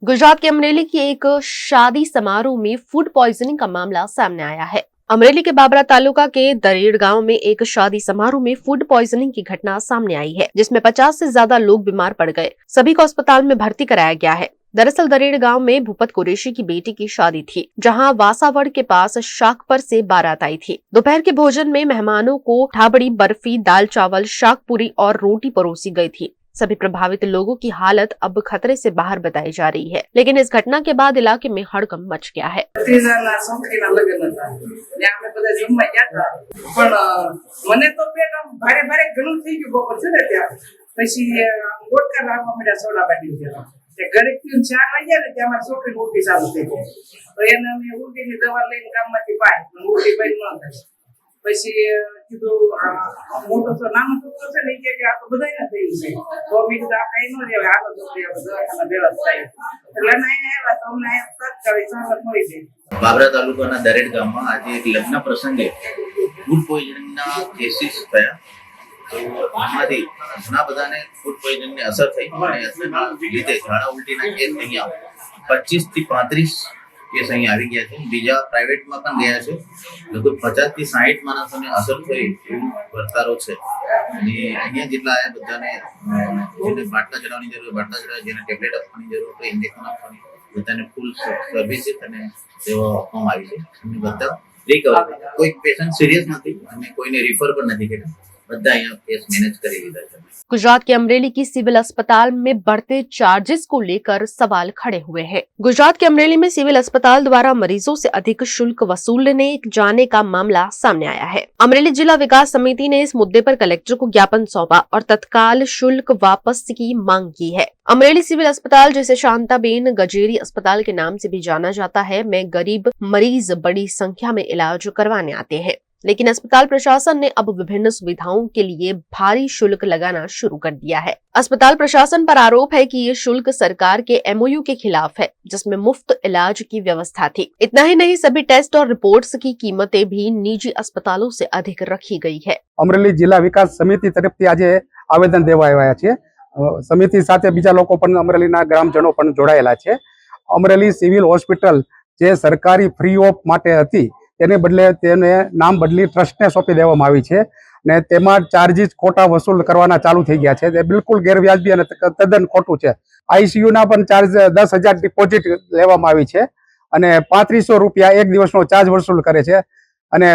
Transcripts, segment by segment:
गुजरात के अमरेली की एक शादी समारोह में फूड पॉइजनिंग का मामला सामने आया है। अमरेली के बाबरा तालुका के दरेड़ गांव में एक शादी समारोह में फूड पॉइजनिंग की घटना सामने आई है, जिसमें 50 से ज्यादा लोग बीमार पड़ गए। सभी को अस्पताल में भर्ती कराया गया है। दरअसल दरेड़ गांव में भूपत कुरैशी की बेटी की शादी थी, जहां वासावड़ के पास शाकपर से बारात आई थी। दोपहर के भोजन में मेहमानों को ठाबड़ी, बर्फी, दाल चावल, शाक पूरी और रोटी परोसी गई थी। सभी प्रभावित लोगों की हालत अब खतरे से बाहर बताई जा रही है, लेकिन इस घटना के बाद इलाके में हड़कंप मच गया है। ઘરે 4 વાગ્યા ને ત્યાં મારી છોકરી ઉલટી ચાલુ થઈ ગઈ, તો એને અમે ઉલટીની દવા લઈને ગામમાંથી પાઈ ઉલટી બંધ ન થઈ। પછી કીધું મોટો તો નાનો છોકરો છે ને એ કે આ તો બધાને થઈ છે, તો મેં કીધું આપણે અહીં ન રહેવાય, હાલો તો દવાખાના ભેળા થાય। એટલે અમે અહીંયા આવ્યા તો અમને તાત્કાલિક સારવાર મળી ગઈ। બાબરા તાલુકાના દરેડ ગામમાં આજે એક લગ્ન પ્રસંગે ફૂડ પોઈઝનિંગના કેસીસ થયા। તો આમાંથી ઘણા બધાને ફૂડ પોઈઝનિંગની અસર થઈ અને અસરના લીધે ઝાડા ઉલટીના કેસ અહીંયા 25 થી 35 કેસ અહીંયા આવી ગયા છે। બીજા પ્રાઇવેટમાં પણ ગયા છે। લગભગ 50 થી 60 માણસોને અસર થઈ એવું વર્તારો છે અને અહીંયા જેટલા આયા બધાને જેને બાટલા ચડાવવાની જરૂર બાટલા ચડાવે, જેને ટેબ્લેટ આપવાની જરૂર હોય ઇન્જેક્શન આપવાની, બધાને ફૂલ સર્વિસીસ અને સેવા આપવામાં આવી છે અને બધા રિકવર થયા। કોઈ પેશન્ટ સિરિયસ નથી અને કોઈને રિફર પણ નથી કર્યા, બધા અહીંયા કેસ મેનેજ કરી લીધા છે। गुजरात के अमरेली की सिविल अस्पताल में बढ़ते चार्जेस को लेकर सवाल खड़े हुए हैं। गुजरात के अमरेली में सिविल अस्पताल द्वारा मरीजों से अधिक शुल्क वसूलने जाने का मामला सामने आया है। अमरेली जिला विकास समिति ने इस मुद्दे पर कलेक्टर को ज्ञापन सौंपा और तत्काल शुल्क वापस की मांग की है। अमरेली सिविल अस्पताल, जिसे शांताबेन गजेरी अस्पताल के नाम से भी जाना जाता है, में गरीब मरीज बड़ी संख्या में इलाज करवाने आते हैं, लेकिन अस्पताल प्रशासन ने अब विभिन्न सुविधाओं के लिए भारी शुल्क लगाना शुरू कर दिया है। अस्पताल प्रशासन पर आरोप है कि ये शुल्क सरकार के MOU के खिलाफ है, जिसमें मुफ्त इलाज की व्यवस्था थी। इतना ही नहीं, सभी टेस्ट और रिपोर्ट्स की कीमतें भी निजी अस्पतालों से अधिक रखी गई है। अमरेली जिला विकास समिति तरफथी आज आवेदन देवा आव्या छे। समिति साथे बीजा लोको पण अमरेलीना ग्रामजनो पण जोडाયેલા છે। अमरेली सिविल होस्पिटल जे सरकारी फ्री ऑफ माटे हती तेने बदले तेने नाम बदली ट्रस्टने सौंपी देवामां आवी छे ने तेमां चार्जिस खोटा वसूल करवाना चालू थई गया छे। ते बिलकुल गैरव्याजबी अने तद्दन खोटું છે। ICU ना पण चार्ज 10,000 डिपोजिट लेवामां आवी छे अने 3500 રૂપિયા एक दिवसनो चार्ज वसूल करे छे अने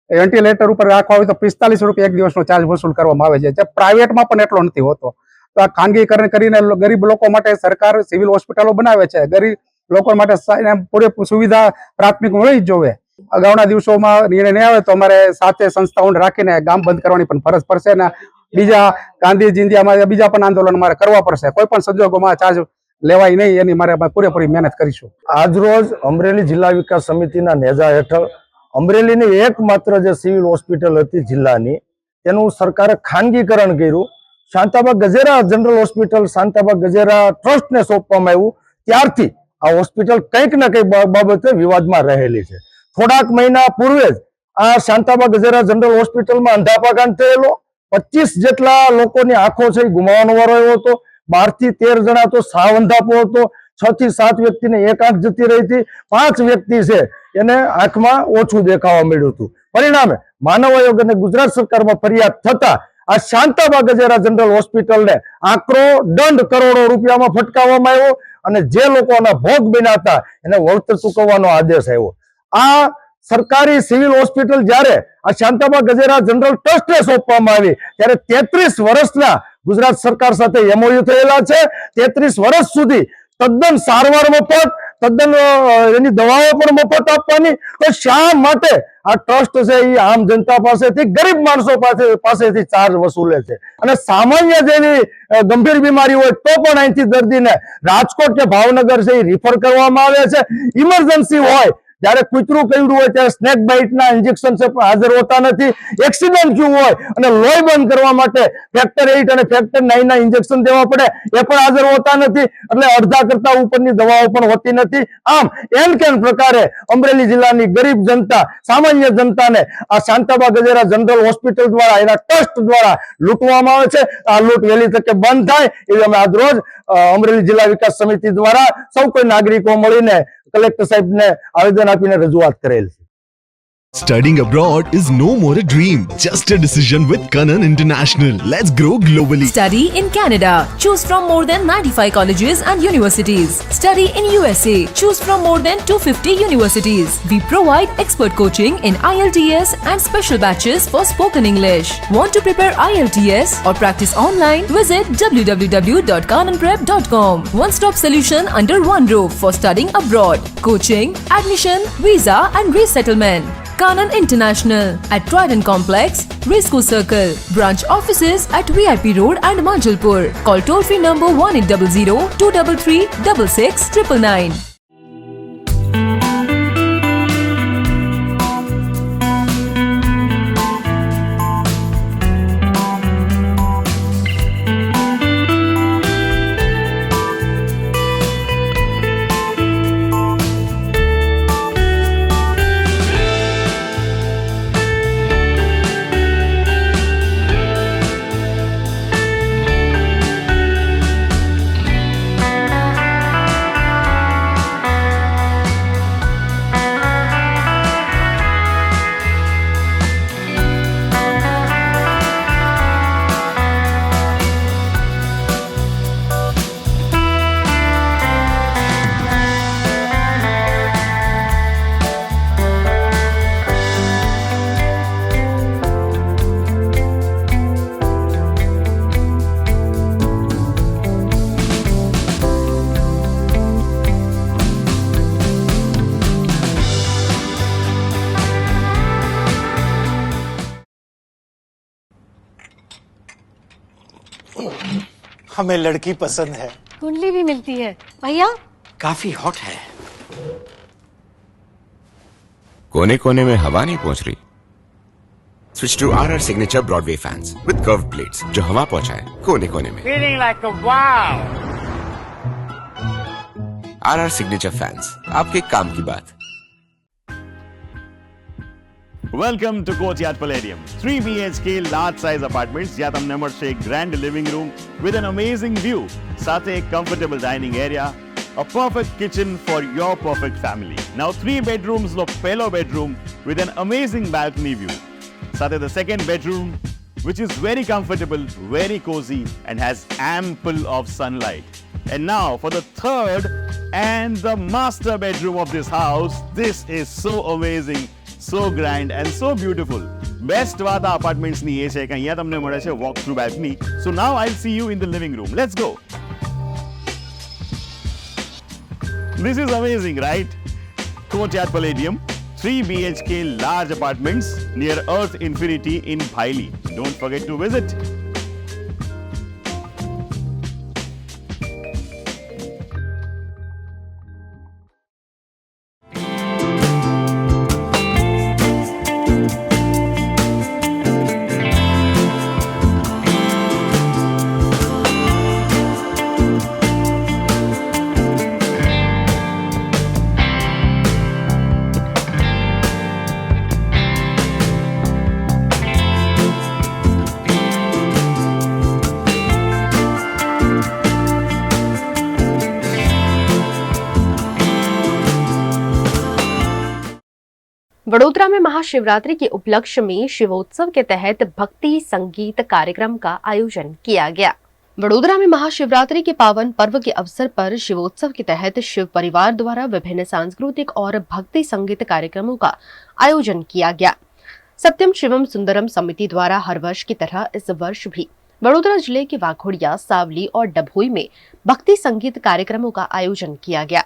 वेंटिलेटर पर राखवा होय तो 45 રૂપિયા एक दिवसनो चार्ज वसूल करवामां आवे छे। जे प्राइवेटमां पण એટલો નથી હોતો। तो आ खानगीकरण करीने गरीब लोको माटे सरकार सिविल होस्पिटलो बनावे छे। गरीब लोको माटे पूरेपूरी सुविधा प्राथमिक मळी ज जोवे। अगाउना दिवसोमां निर्णय नहीं आवे तो अमारे साथे संस्थाओने राखीने गाम बंध करवानी पण फरज पड़शे ने बीजा गांधी जिंदियामां बीजा पण आंदोलन मारे करवा पड़शे। कोई पण संजोगोमां चार्ज लेवाय नहीं एनी मारे पूरेपूरी मेहनत करीशुं। आज रोज अमरेली जिला विकास समितिना नेजा हेठळ अमरेलीनी एकमात्र जे सिविल होस्पिटल हती जिल्लानी तेनुं सरकारे खानगीकरण कर्युं। Shantaba Gajera general hospital Shantaba Gajera trust ने सौंपवामां आव्युं त्यारथी आ होस्पिटल कंईक न कंईक बाबते विवादमां रहेली छे। थोड़ाक महीना पूर्वे आ शांताबा गजेरा जनरल होस्पिटल में अंधापाकांड थयेलो 25 जेटला लोकोनी आंखो छे गुमावવાનો वारो આવ્યો હતો। 12 થી 13 જણા તો સાવ અંધાપો હતો। 6 થી 7 વ્યક્તિને એક આંખ જતી રહી હતી। 5 વ્યક્તિ છે એને આંખમાં ઓછું દેખાવા મળ્યું હતું। પરિણામે માનવ આયોગ અને ગુજરાત સરકારમાં ફરિયાદ થતા આ શાંતાબા ગજેરા जनरल હોસ્પિટલ ને આકરો દંડ કરોડો રૂપિયામાં ફટકાવવામાં આવ્યો અને જે લોકોના ભોગ બન્યા હતા એને વળતર ચૂકવવાનો આદેશ આવ્યો। आ सरकारी सिविल होस्पिटल જ્યારે આ શાંતાબા ગજેરા जनरल ट्रस्ट ने સોંપવામાં આવી ત્યારે 33 વર્ષના ગુજરાત સરકાર સાથે MOU થયેલા છે। 33 વર્ષ સુધી તદ્દન સારવાર મફત, તદ્દન એની દવાઓ પણ મફત આપવાની। તો શા માટે આ ટ્રસ્ટ છે એ આમ જનતા પાસેથી ગરીબ માણસો પાસેથી ચાર્જ વસૂલે છે અને સામાન્ય જેવી ગંભીર બીમારી હોય તો પણ અહીંથી દર્દીને રાજકોટ કે ભાવનગર છે એ રિફર કરવામાં આવે છે। ઇમરજન્સી હોય જ્યારે કૂતરું કઈડું હોય ત્યારે સ્નેક બાઇટના ઇન્જેક્શન છે પણ હાજર હોતા નથી। એક્સિડન્ટ થયું હોય અને લોહી બંધ કરવા માટે ફેક્ટર 8 અને ફેક્ટર 9 ના ઇન્જેક્શન દેવા પડે એ પણ હાજર હોતા નથી। એટલે અડધા કરતા ઉપરની દવાઓ પણ હોતી નથી। આમ એન કેન પ્રકારે અમરેલી જિલ્લાની ગરીબ જનતા, સામાન્ય જનતાને આ શાંતાબા ગજેરા જનરલ હોસ્પિટલ દ્વારા એના ટ્રસ્ટ દ્વારા લૂંટવામાં આવે છે। આ લૂંટ વહેલી તકે બંધ થાય એવી અમે આજરોજ અમરેલી જિલ્લા વિકાસ સમિતિ દ્વારા સૌ કોઈ નાગરિકો મળીને કલેક્ટર સાહેબને આવેદન આપીને રજૂઆત કરેલ છે. Studying abroad is no more a dream, just a decision with Kanan International. Let's grow globally. Study in Canada. Choose from more than 95 colleges and universities. Study in USA. Choose from more than 250 universities. We provide expert coaching in IELTS and special batches for spoken English. Want to prepare IELTS or practice online? Visit www.kananprep.com. One-stop solution under one roof for studying abroad. Coaching, admission, visa and resettlement. Kanan International at Trident Complex, Risco Circle. Branch offices at VIP Road and Manjalpur. Call toll-free number 1800-233-6699. हमें लड़की पसंद है. कुंडली भी मिलती है भैया. काफी हॉट है. कोने कोने में हवा नहीं पहुंच रही. Switch to RR signature Broadway fans with curve plates जो हवा पहुंचाए कोने कोने में. Feeling like a wow. RR signature fans, आपके काम की बात. Welcome to courtyard Palladium 3 BHK large size apartments જ્યાં તમને મળશે એક grand living room with an amazing view સાથે એક comfortable dining area, a perfect kitchen for your perfect family. Now 3 bedrooms નો પહેલો bedroom with an amazing balcony view. સાથે the second bedroom which is very comfortable, very cozy and has ample of sunlight. And now for the third and the master bedroom of this house. This is so amazing, so grand and so beautiful. Best વાત આ apartments ની એ છે કે અહીંયા તમને મળે છે walk through balcony. So now I'll see you in the living room. Let's go. This is amazing, right? Courtyard Palladium, 3 BHK large apartments near Earth Infinity in Bhaili. Don't forget to visit. Vadodara में महाशिवरात्रि के उपलक्ष्य में शिवोत्सव के तहत भक्ति संगीत कार्यक्रम का आयोजन किया गया। वडोदरा में महाशिवरात्रि के पावन पर्व के अवसर पर शिवोत्सव के तहत शिव परिवार द्वारा विभिन्न सांस्कृतिक और भक्ति संगीत कार्यक्रमों का आयोजन किया गया। सत्यम शिवम सुंदरम समिति द्वारा हर वर्ष की तरह इस वर्ष भी वडोदरा जिले के वाघोड़िया, सावली और डभोई में भक्ति संगीत कार्यक्रमों का आयोजन किया गया।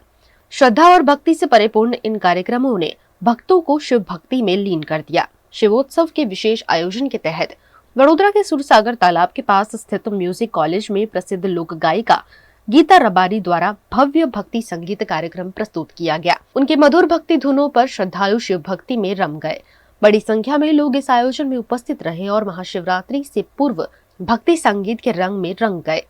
श्रद्धा और भक्ति से परिपूर्ण इन कार्यक्रमों ने भक्तों को शिव भक्ति में लीन कर दिया। शिवोत्सव के विशेष आयोजन के तहत वडोदरा के सुरसागर तालाब के पास स्थित म्यूजिक कॉलेज में प्रसिद्ध लोक गायिका गीता रबारी द्वारा भव्य भक्ति संगीत कार्यक्रम प्रस्तुत किया गया। उनके मधुर भक्ति धुनों पर श्रद्धालु शिव भक्ति में रम गए। बड़ी संख्या में लोग इस आयोजन में उपस्थित रहे और महाशिवरात्रि से पूर्व भक्ति संगीत के रंग में रंग गए।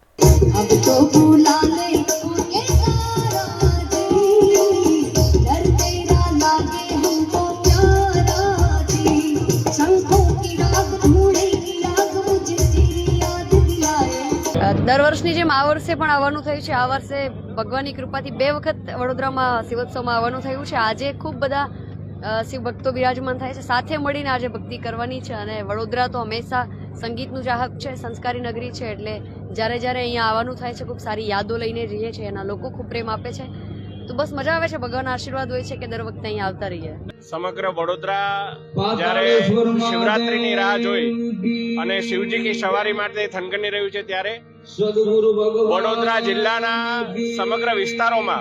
દર વર્ષ વર્ષની જેમ આ વર્ષે પણ આવવાનું થયું છે. આ વર્ષે ભગવાનની કૃપાથી 2 વખત વડોદરામાં શિવોત્સવમાં આવવાનું થયું છે. આજે ખૂબ બધા શિવ ભક્તો બિરાજમાન થાય છે. સાથે મળીને આજે ભક્તિ કરવાની છે. અને વડોદરા તો હંમેશા સંગીતનું ચાહક છે, સંસ્કારી નગરી છે, એટલે જ્યારે જ્યારે અહીંયા આવવાનું થાય છે ખૂબ સારી યાદો લઈને જઈએ છીએ. એના લોકો ખૂબ પ્રેમ આપે છે. તો બસ મજા આવે છે. ભગવાનના આશીર્વાદ હોય છે કે દર વખતે અહીંયા આવતા રહીએ. સમગ્ર વડોદરા જ્યારે શિવરાત્રીની રાહ જોઈ અને શિવજી કી સવારી માટે થનગની રહ્યું છે, ત્યારે વડોદરા જિલ્લાના સમગ્ર વિસ્તારોમાં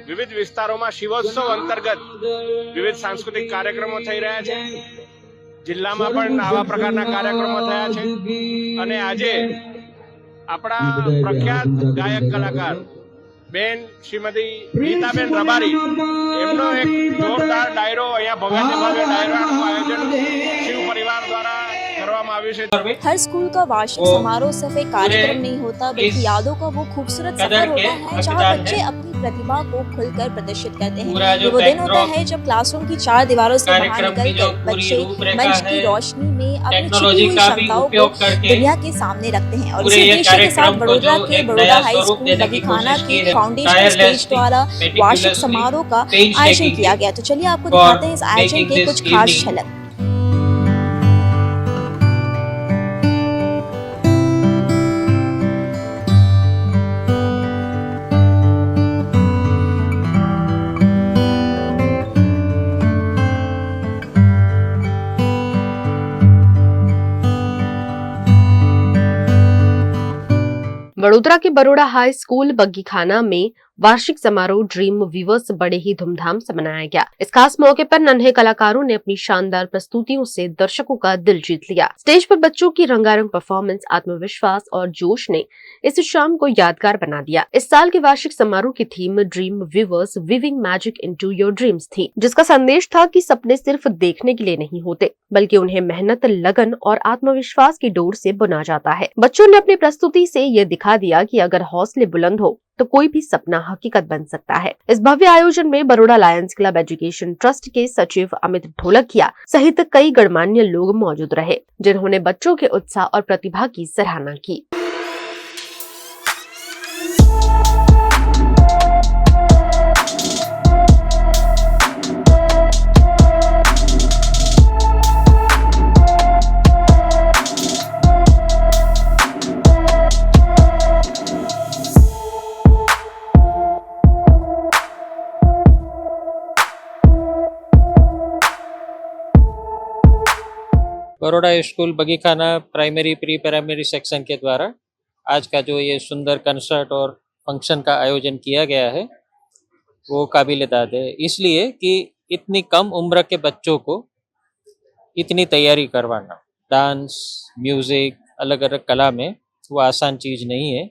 વિવિધ વિસ્તારોમાં શિવોત્સવ અંતર્ગત વિવિધ સાંસ્કૃતિક કાર્યક્રમો થઈ રહ્યા છે. જિલ્લામાં પણ આવા પ્રકારના કાર્યક્રમો થયા છે. અને આજે આપણા પ્રખ્યાત ગાયક કલાકાર બેન શ્રીમતી ગીતાબેન રબારી એમનો એક જોરદાર ડાયરો અહીંયા ભવ્ય ડાયરાનું આયોજન શિવ પરિવાર દ્વારા કરવામાં આવ્યું છે. हर स्कूल का वार्षिक समारोह सिर्फ एक कार्यक्रम नहीं होता, बल्कि यादों का वो खूबसूरत सफर होता है जहाँ बच्चे अपनी प्रतिभा को खुलकर प्रदर्शित करते हैं. ये वो दिन होता है जब क्लासरूम की 4 दीवारों से बाहर निकलकर बच्चे मंच की रोशनी में अपनी छिपी हुई क्षमताओं को दुनिया के सामने रखते हैं. और इसी उद्देश्य के साथ वडोदरा के बड़ौदा हाई स्कूल बगीखाना के फाउंडेशन स्टेज द्वारा वार्षिक समारोह का आयोजन किया गया. तो चलिए आपको दिखाते हैं इस आयोजन के कुछ खास झलक. वडोदरा के बरोड़ा हाई स्कूल बग्गीखाना में वार्षिक समारोह ड्रीम वीवर्स बड़े ही धूमधाम से मनाया गया. इस खास मौके पर नन्हे कलाकारों ने अपनी शानदार प्रस्तुतियों से दर्शकों का दिल जीत लिया. स्टेज पर बच्चों की रंगारंग परफॉर्मेंस, आत्मविश्वास और जोश ने इस शाम को यादगार बना दिया. इस साल के वार्षिक समारोह की theme dream viewers weaving magic into your dreams थी, जिसका संदेश था कि सपने सिर्फ देखने के लिए नहीं होते, बल्कि उन्हें मेहनत, लगन और आत्मविश्वास की डोर से बुना जाता है. बच्चों ने अपनी प्रस्तुति से ये दिखा दिया कि अगर हौसले बुलंद हो तो कोई भी सपना हकीकत बन सकता है. इस भव्य आयोजन में Baroda Lions club education trust के सचिव अमित ढोलकिया सहित कई गणमान्य लोग मौजूद रहे, जिन्होंने बच्चों के उत्साह और प्रतिभा की सराहना की. Baroda school Bagikhana primary pre primary section के द्वारा आज का जो ये सुंदर कंसर्ट और फंक्शन का आयोजन किया गया है वो काबिल-ए-दाद है, इसलिए कि इतनी कम उम्र के बच्चों को इतनी तैयारी करवाना, डांस, म्यूज़िक, अलग अलग कला में वो आसान चीज़ नहीं है.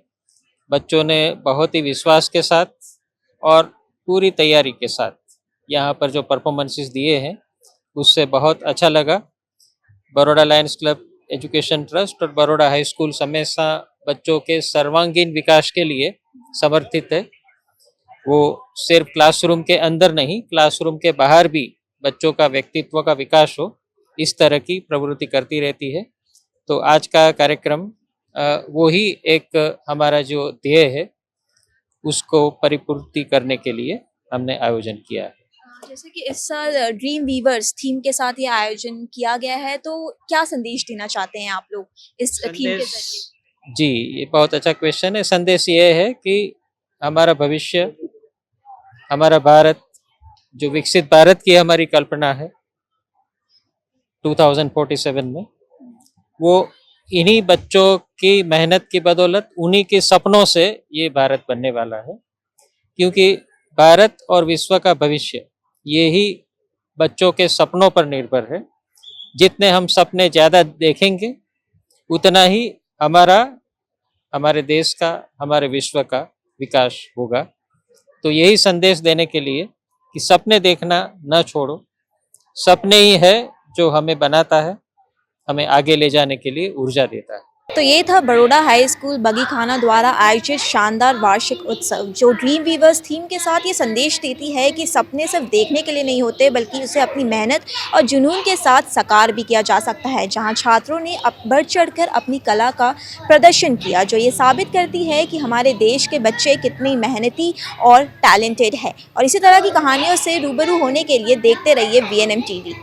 बच्चों ने बहुत ही विश्वास के साथ और पूरी तैयारी के साथ यहाँ पर जो परफॉर्मेंसेस दिए हैं उससे बहुत अच्छा लगा. Baroda Lions club education trust और बरोड़ा हाई स्कूल हमेशा बच्चों के सर्वांगीण विकास के लिए समर्थित है. वो सिर्फ क्लासरूम के अंदर नहीं, क्लासरूम के बाहर भी बच्चों का व्यक्तित्व का विकास हो, इस तरह की प्रवृत्ति करती रहती है. तो आज का कार्यक्रम वो ही एक हमारा जो ध्येय है उसको परिपूर्ति करने के लिए हमने आयोजन किया है. जैसे कि इस साल ड्रीम वीवर्स थीम के साथ ये आयोजन किया गया है, तो क्या संदेश देना चाहते हैं आप लोग इस थीम के जरिए? जी, ये बहुत अच्छा क्वेश्चन है. संदेश ये है कि हमारा भविष्य, हमारा भारत, जो विकसित भारत की हमारी कल्पना है 2047 में, वो इन्हीं बच्चों की मेहनत की बदौलत, उन्हीं के सपनों से ये भारत बनने वाला है. क्योंकि भारत और विश्व का भविष्य ये ही बच्चों के सपनों पर निर्भर है. जितने हम सपने ज़्यादा देखेंगे उतना ही हमारे देश का, हमारे विश्व का विकास होगा. तो यही संदेश देने के लिए कि सपने देखना न छोड़ो, सपने ही है जो हमें बनाता है, हमें आगे ले जाने के लिए ऊर्जा देता है. तो ये था बड़ौदा हाई स्कूल बगीखाना द्वारा आयोजित शानदार वार्षिक उत्सव, जो ड्रीम वीवर्स थीम के साथ ये संदेश देती है कि सपने सिर्फ देखने के लिए नहीं होते, बल्कि उसे अपनी मेहनत और जुनून के साथ साकार भी किया जा सकता है। जहां छात्रों ने बढ़ चढ़कर अपनी कला का प्रदर्शन किया, जो ये साबित करती है कि हमारे देश के बच्चे कितने मेहनती और टैलेंटेड है। और इसी तरह की कहानियों से रूबरू होने के लिए देखते रहिए VNM TV।